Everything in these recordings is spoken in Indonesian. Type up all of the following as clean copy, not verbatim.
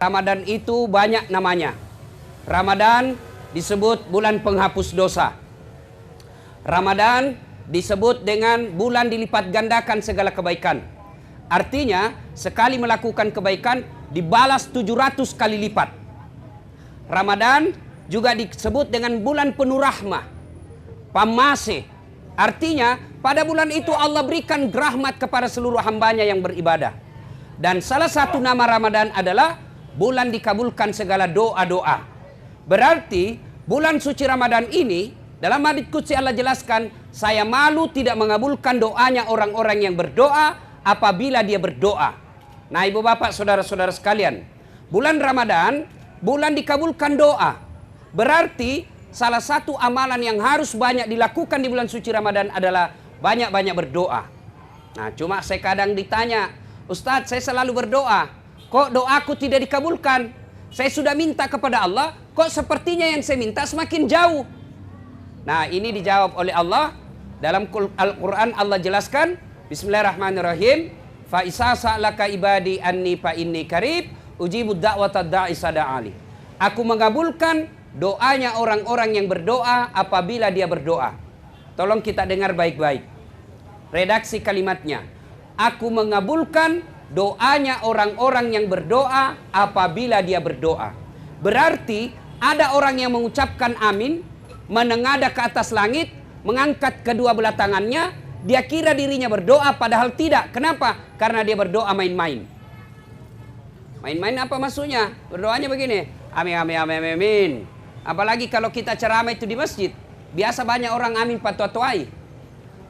Ramadan itu banyak namanya. Ramadan disebut bulan penghapus dosa. Ramadan disebut dengan bulan dilipat gandakan segala kebaikan. Artinya, sekali melakukan kebaikan dibalas 700 kali lipat. Ramadan juga disebut dengan bulan penuh rahmah, pamasih. Artinya, pada bulan itu Allah berikan rahmat kepada seluruh hambanya yang beribadah. Dan salah satu nama Ramadan adalah bulan dikabulkan segala doa-doa. Berarti bulan suci Ramadan ini, dalam hadits qudsi Allah jelaskan, saya malu tidak mengabulkan doanya orang-orang yang berdoa apabila dia berdoa. Nah, ibu bapak, saudara-saudara sekalian, bulan Ramadan, bulan dikabulkan doa. Berarti salah satu amalan yang harus banyak dilakukan di bulan suci Ramadan adalah banyak-banyak berdoa. Nah, cuma saya kadang ditanya, Ustadz, saya selalu berdoa, kok doaku tidak dikabulkan? Saya sudah minta kepada Allah, kok sepertinya yang saya minta semakin jauh. Nah, ini dijawab oleh Allah. Dalam Al-Quran Allah jelaskan, Bismillahirrahmanirrahim, fa isa sa'laka ibadi anni fa inni qarib ujibu da'watad da'i sada'ali. Aku mengabulkan doanya orang-orang yang berdoa apabila dia berdoa. Tolong kita dengar baik-baik redaksi kalimatnya. Aku mengabulkan doanya orang-orang yang berdoa apabila dia berdoa. Berarti ada orang yang mengucapkan amin, menengadah ke atas langit, mengangkat kedua belah tangannya, dia kira dirinya berdoa padahal tidak. Kenapa? Karena dia berdoa main-main. Main-main apa maksudnya? Berdoanya begini, amin, amin, amin, amin. Apalagi kalau kita ceramah itu di masjid, biasa banyak orang amin patwa-twai.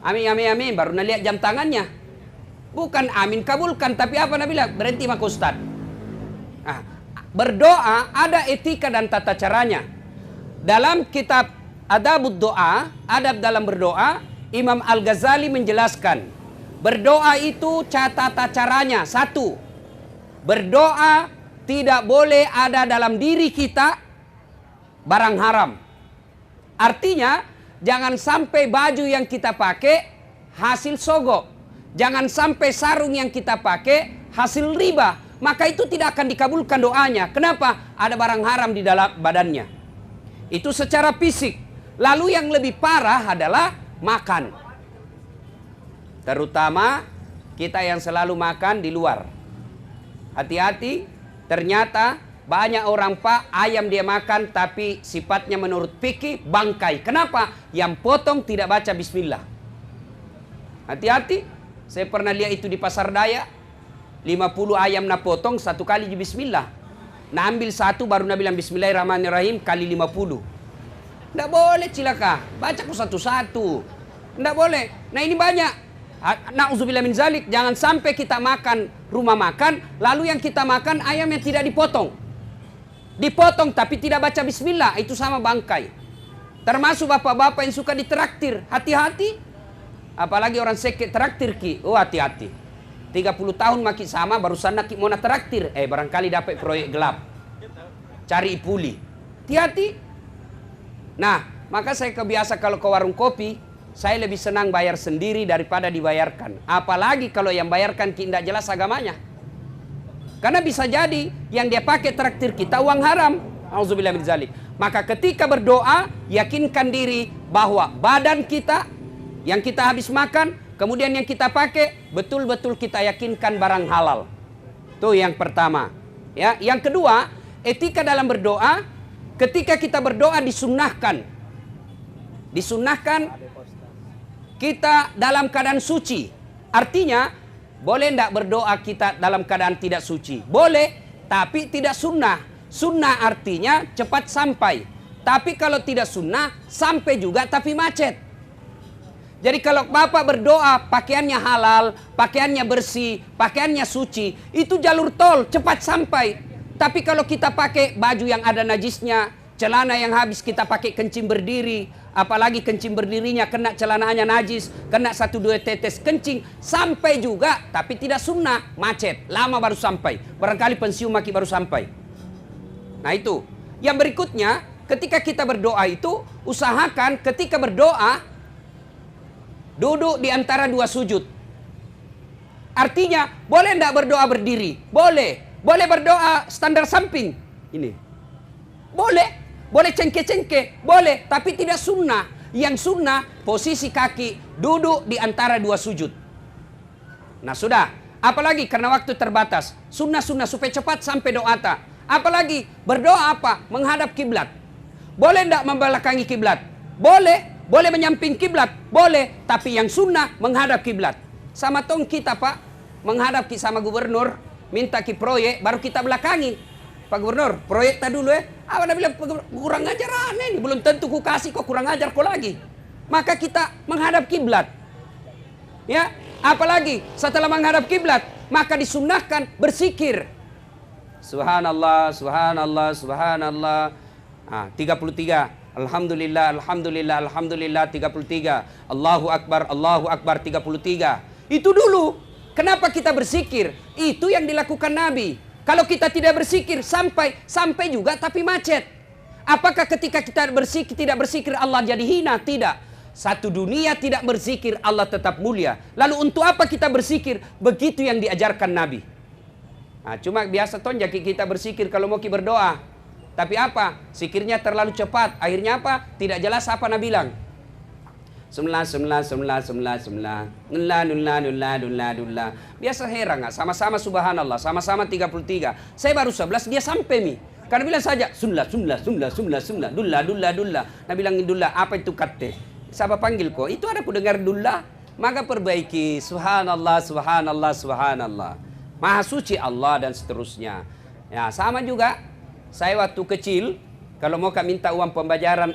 Amin, amin, amin, baru lihat jam tangannya. Bukan amin kabulkan, tapi apa Nabi bilang? Berhenti maka Ustaz. Nah, berdoa ada etika dan tata caranya. Dalam kitab Adabud Doa, adab dalam berdoa, Imam Al-Ghazali menjelaskan, berdoa itu tata caranya. Satu, berdoa tidak boleh ada dalam diri kita barang haram. Artinya, jangan sampai baju yang kita pakai hasil sogok. Jangan sampai sarung yang kita pakai hasil riba. Maka itu tidak akan dikabulkan doanya. Kenapa? Ada barang haram di dalam badannya. Itu secara fisik. Lalu yang lebih parah adalah makan. Terutama kita yang selalu makan di luar. Hati-hati, ternyata banyak orang Pak, ayam dia makan tapi sifatnya menurut fikih bangkai. Kenapa? Yang potong tidak baca bismillah. Hati-hati. Saya pernah lihat itu di pasar daya. 50 ayam na potong satu kali di bismillah. Nah, ambil satu baru na bilang bismillahirrahmanirrahim kali 50. Tidak boleh cilaka. Baca ku satu-satu. Tidak boleh. Nah, ini banyak. Na'udzubillah min zalik. Jangan sampai kita makan rumah makan, lalu yang kita makan ayam yang tidak dipotong. Dipotong tapi tidak baca bismillah, itu sama bangkai. Termasuk bapak-bapak yang suka ditraktir. Hati-hati. Apalagi orang sekit traktir ki. Oh, hati-hati. 30 tahun maki sama barusan nak mau traktir. Barangkali dapat proyek gelap. Cari puli. Hati-hati. Nah, maka saya kebiasa kalau ke warung kopi, saya lebih senang bayar sendiri daripada dibayarkan. Apalagi kalau yang bayarkan tidak jelas agamanya. Karena bisa jadi yang dia pakai traktir kita uang haram. Auzubillah min dzalik. Maka ketika berdoa, yakinkan diri bahwa badan kita yang kita habis makan, kemudian yang kita pakai, betul-betul kita yakinkan barang halal. Itu yang pertama. Ya, yang kedua, etika dalam berdoa, ketika kita berdoa disunnahkan. Disunnahkan kita dalam keadaan suci. Artinya, boleh tidak berdoa kita dalam keadaan tidak suci? Boleh, tapi tidak sunnah. Sunnah artinya cepat sampai. Tapi kalau tidak sunnah, sampai juga tapi macet. Jadi kalau bapak berdoa, pakaiannya halal, pakaiannya bersih, pakaiannya suci, itu jalur tol, cepat sampai. Tapi kalau kita pakai baju yang ada najisnya, celana yang habis kita pakai kencing berdiri, apalagi kencing berdirinya kena celananya najis, kena 1-2 tetes kencing, sampai juga, tapi tidak sunnah, macet, lama baru sampai. Barangkali pensiun maki baru sampai. Nah itu. Yang berikutnya, ketika kita berdoa itu, usahakan ketika berdoa, duduk di antara dua sujud. Artinya, boleh tidak berdoa berdiri? Boleh. Boleh berdoa standar samping. Ini. Boleh. Boleh cengke-cengke. Boleh. Tapi tidak sunnah. Yang sunnah, posisi kaki duduk di antara dua sujud. Nah sudah. Apalagi karena waktu terbatas. Sunnah-sunnah supaya cepat sampai doa tak. Apalagi berdoa apa? Menghadap kiblat. Boleh tidak membelakangi kiblat? Boleh. Boleh menyamping kiblat? Boleh. Tapi yang sunnah menghadap kiblat. Sama tong kita Pak. Menghadap sama gubernur. Minta ki proyek, baru kita belakangi. Pak Gubernur, proyek tak dulu Apa dah bilang, kurang ajar aneh. Belum tentu ku kasih kok, kurang ajar kok lagi. Maka kita menghadap kiblat. Ya, apalagi setelah menghadap kiblat, maka disunnahkan bersikir. Subhanallah, subhanallah, subhanallah. 33. Alhamdulillah, alhamdulillah, alhamdulillah 33. Allahu Akbar, Allahu Akbar 33. Itu dulu. Kenapa kita berzikir? Itu yang dilakukan Nabi. Kalau kita tidak berzikir sampai juga tapi macet. Apakah ketika kita tidak berzikir Allah jadi hina? Tidak. Satu dunia tidak berzikir Allah tetap mulia. Lalu untuk apa kita berzikir? Begitu yang diajarkan Nabi. Cuma biasa tonjaki kita berzikir kalau mau berdoa. Tapi apa? Zikirnya terlalu cepat. Akhirnya apa? Tidak jelas apa Nabi bilang. Sembilan. Biasa heran nggak? Sama-sama subhanallah, sama-sama 33. Saya baru 11, dia sampai mi. Karena bilang saja, dulla. Nah bilang dulla, apa itu kate? Siapa panggil kok? Itu ada ku dengar dulla. Maka perbaiki, subhanallah, subhanallah, subhanallah. Maha suci Allah dan seterusnya. Ya sama juga, saya waktu kecil, kalau mau minta uang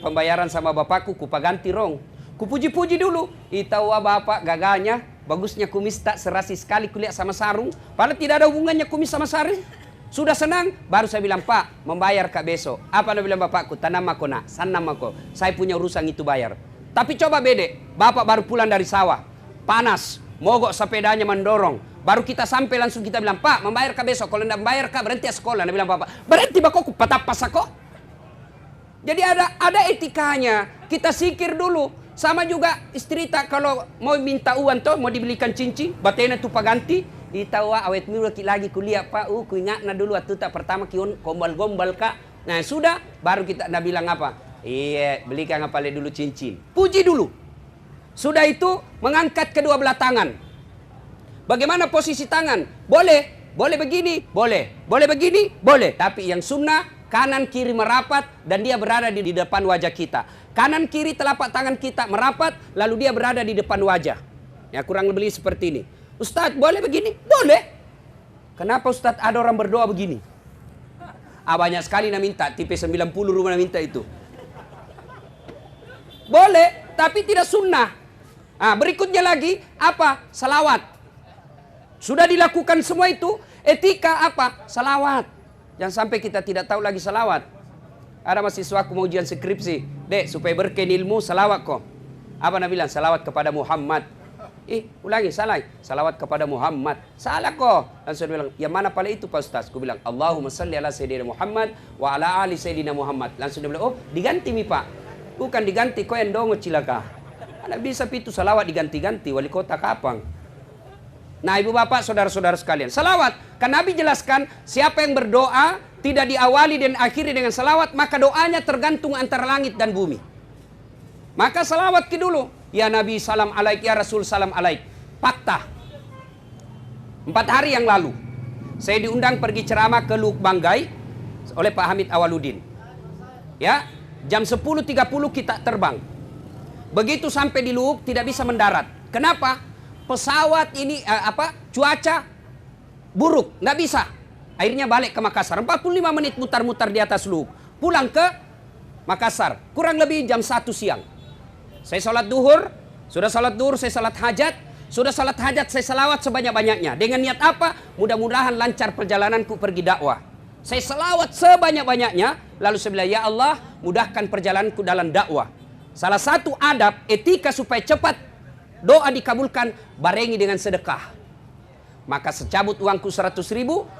pembayaran sama bapakku, kupaganti rong. Kupuji-puji dulu. Itawa bapak gaganya, bagusnya kumis tak serasi sekali kulihat sama sarung. Padahal tidak ada hubungannya kumis sama sarung. Sudah senang, baru saya bilang, Pak, membayar kak besok. Apa dia bilang bapakku? Tanam aku nak, sanam aku. Saya punya urusan itu bayar. Tapi coba bede, bapak baru pulang dari sawah. Panas, mogok sepedanya mendorong. Baru kita sampai langsung kita bilang, Pak, membayar kak besok. Kalau tidak membayar kak, berhenti sekolah. Dia bilang bapak, berhenti bakok, patapas aku. Jadi ada etikanya. Kita sikir dulu. Sama juga istri tak kalau mau minta uang tuh, mau dibelikan cincin, batena tu paganti, itawa awet mulu lagi kuliah Pak, ku ingat na dulu waktu tak pertama kion gombal-gombal kak. Nah sudah, baru kita nak bilang apa? Iya, belikan apa dulu cincin. Puji dulu. Sudah itu mengangkat kedua belah tangan. Bagaimana posisi tangan? Boleh begini, boleh begini, boleh. Tapi yang sunnah kanan kiri merapat dan dia berada di depan wajah kita. Kanan kiri telapak tangan kita merapat, lalu dia berada di depan wajah. Ya kurang lebih seperti ini. Ustadz boleh begini? Boleh. Kenapa Ustadz ada orang berdoa begini? Banyak sekali nak minta, tipe 90 rumah nak minta itu. Boleh, tapi tidak sunnah. Berikutnya lagi, apa? Salawat. Sudah dilakukan semua itu, etika apa? Salawat. Jangan sampai kita tidak tahu lagi salawat. Ada mahasiswaku mau ujian skripsi. Dek, supaya berkah ilmu, salawat kok. Apa nak bilang? Salawat kepada Muhammad. Ulangi, salah. Salawat kepada Muhammad. Salah kok. Langsung bilang, yang mana pala itu Pak Ustaz? Aku bilang, Allahumma salli ala Sayyidina Muhammad wa ala ali Sayyidina Muhammad. Langsung dia bilang, oh diganti mi Pak. Bukan diganti, kau yang dongo cilaka. Ada bisa itu salawat diganti-ganti, wali kota kapang. Nah ibu bapak, saudara-saudara sekalian. Salawat, kan Nabi jelaskan, siapa yang berdoa, tidak diawali dan akhiri dengan salawat, maka doanya tergantung antara langit dan bumi. Maka salawat ki dulu. Ya Nabi salam alaik, ya Rasul salam alaik. Fakta. 4 hari yang lalu, saya diundang pergi ceramah ke Luk Banggai oleh Pak Hamid Awaludin. Ya, jam 10.30 kita terbang. Begitu sampai di Luk, tidak bisa mendarat. Kenapa? Pesawat ini, cuaca buruk, nggak bisa. Akhirnya balik ke Makassar. 45 menit mutar-mutar di atas Luk. Pulang ke Makassar. Kurang lebih jam 1 siang. Saya sholat duhur. Sudah sholat duhur, saya sholat hajat. Sudah sholat hajat, saya salawat sebanyak-banyaknya. Dengan niat apa? Mudah-mudahan lancar perjalananku pergi dakwah. Saya salawat sebanyak-banyaknya. Lalu saya bilang, ya Allah, mudahkan perjalananku dalam dakwah. Salah satu adab, etika supaya cepat doa dikabulkan, barengi dengan sedekah. Maka secabut uangku 100.000,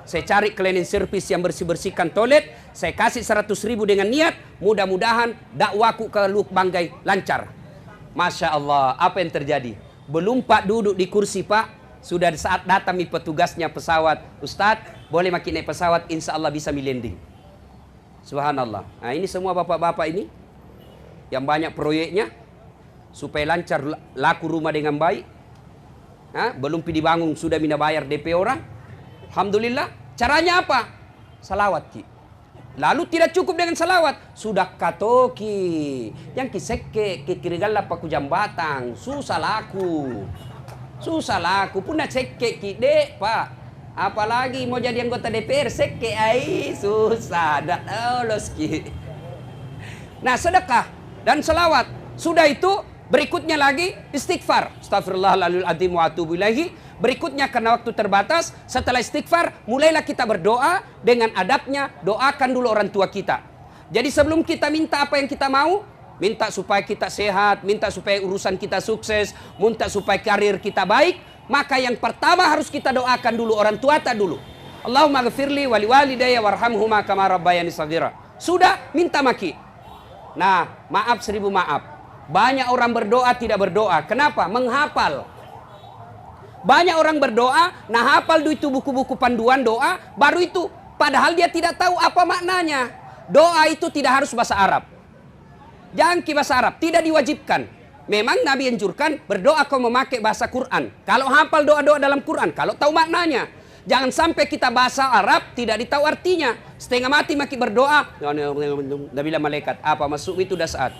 saya cari cleaning service yang bersih-bersihkan toilet, saya kasih 100.000 dengan niat, mudah-mudahan dakwaku ke Luk Banggai lancar. Masya Allah, apa yang terjadi? Belum Pak duduk di kursi Pak, sudah saat datang petugasnya pesawat. Ustadz, boleh makin naik pesawat, insya Allah bisa landing. Subhanallah. Nah ini semua bapak-bapak ini yang banyak proyeknya supaya lancar laku rumah dengan baik. Belum dibangun sudah mina bayar DP orang. Alhamdulillah. Caranya apa? Salawat ki. Lalu tidak cukup dengan salawat, sudah katoki yang kisekke kikirigala paku jambatan, susah laku punah sekke ki dek pak, apalagi mau jadi anggota DPR sekke ai susah dak lolos ki. Nah sedekah dan salawat sudah itu, berikutnya lagi istighfar, astagfirullahaladzim wa atubu ilaihi. Berikutnya karena waktu terbatas, setelah istighfar mulailah kita berdoa dengan adabnya, doakan dulu orang tua kita. Jadi sebelum kita minta apa yang kita mau, minta supaya kita sehat, minta supaya urusan kita sukses, minta supaya karir kita baik, maka yang pertama harus kita doakan dulu orang tua kita dulu. Allahumma ghafirli wali walidayya warhamhuma kama rabbayani shaghira. Sudah, minta maki. Nah, maaf 1000 maaf. Banyak orang berdoa tidak berdoa. Kenapa? Menghafal. Banyak orang berdoa, nah hafal itu buku-buku panduan doa, baru itu. Padahal dia tidak tahu apa maknanya. Doa itu tidak harus bahasa Arab. Jangan bahasa Arab, tidak diwajibkan. Memang Nabi anjurkan berdoa kau memakai bahasa Quran. Kalau hafal doa-doa dalam Quran, kalau tahu maknanya. Jangan sampai kita bahasa Arab tidak ditahu artinya. Setengah mati maki berdoa. Nabi malaikat, apa masuk itu dah saat.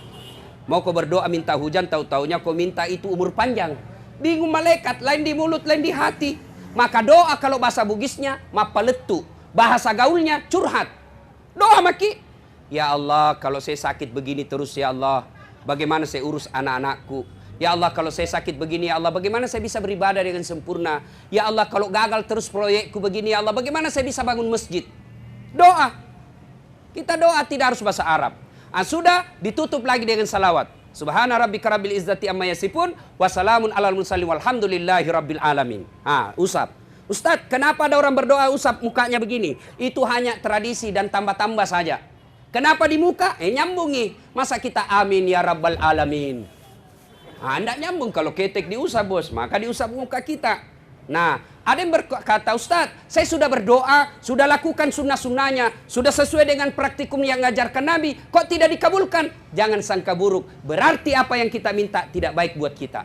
Mau kau berdoa minta hujan, tahu-taunya kau minta itu umur panjang. Bingung malaikat, lain di mulut, lain di hati. Maka doa kalau bahasa Bugisnya mapaletu, bahasa gaulnya curhat. Doa maki, ya Allah kalau saya sakit begini terus ya Allah, bagaimana saya urus anak-anakku. Ya Allah kalau saya sakit begini ya Allah, bagaimana saya bisa beribadah dengan sempurna. Ya Allah kalau gagal terus proyekku begini ya Allah, bagaimana saya bisa bangun masjid. Doa. Kita doa tidak harus bahasa Arab. Sudah ditutup lagi dengan salawat. Subhana rabbika rabbil izzati amma yasifun wa salamun alal mursalin walhamdulillahi rabbil alamin. Usap. Ustadz, kenapa ada orang berdoa usap mukanya begini? Itu hanya tradisi dan tambah-tambah saja. Kenapa di muka? Nyambungi. Masa kita amin ya rabbal alamin? Nggak nyambung kalau ketek diusap bos, maka diusap muka kita. Nah, ada yang berkata, Ustadz, saya sudah berdoa, sudah lakukan sunnah-sunnahnya, sudah sesuai dengan praktikum yang ngajarkan Nabi, kok tidak dikabulkan? Jangan sangka buruk, berarti apa yang kita minta tidak baik buat kita.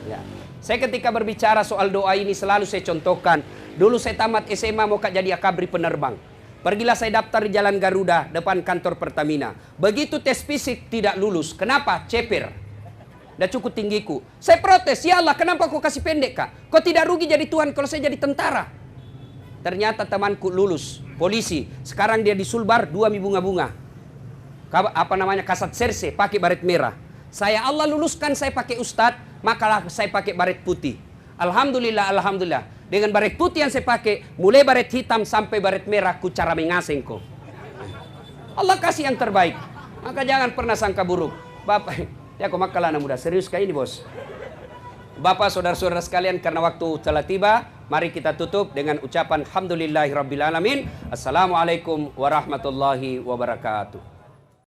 Ya. Saya ketika berbicara soal doa ini selalu saya contohkan. Dulu saya tamat SMA mau jadi akabri penerbang. Pergilah saya daftar di Jalan Garuda, depan kantor Pertamina. Begitu tes fisik tidak lulus. Kenapa? Ceper. Dah cukup tinggiku. Saya protes, ya Allah kenapa kau kasih pendek kak? Kau tidak rugi jadi Tuhan kalau saya jadi tentara. Ternyata temanku lulus, polisi. Sekarang dia di Sulbar 2 bunga-bunga. Apa namanya, kasat serse, pakai baret merah. Saya Allah luluskan saya pakai ustadz, maka saya pakai baret putih. Alhamdulillah, alhamdulillah. Dengan baret putih yang saya pakai, mulai baret hitam sampai baret merah, ku cara mengaseng kau. Allah kasih yang terbaik. Maka jangan pernah sangka buruk. Bapak... Ya kau makalah anak muda, serius kayak ini bos. Bapak saudara-saudara sekalian, karena waktu telah tiba, mari kita tutup dengan ucapan Alhamdulillahirabbil alamin. Assalamualaikum warahmatullahi wabarakatuh.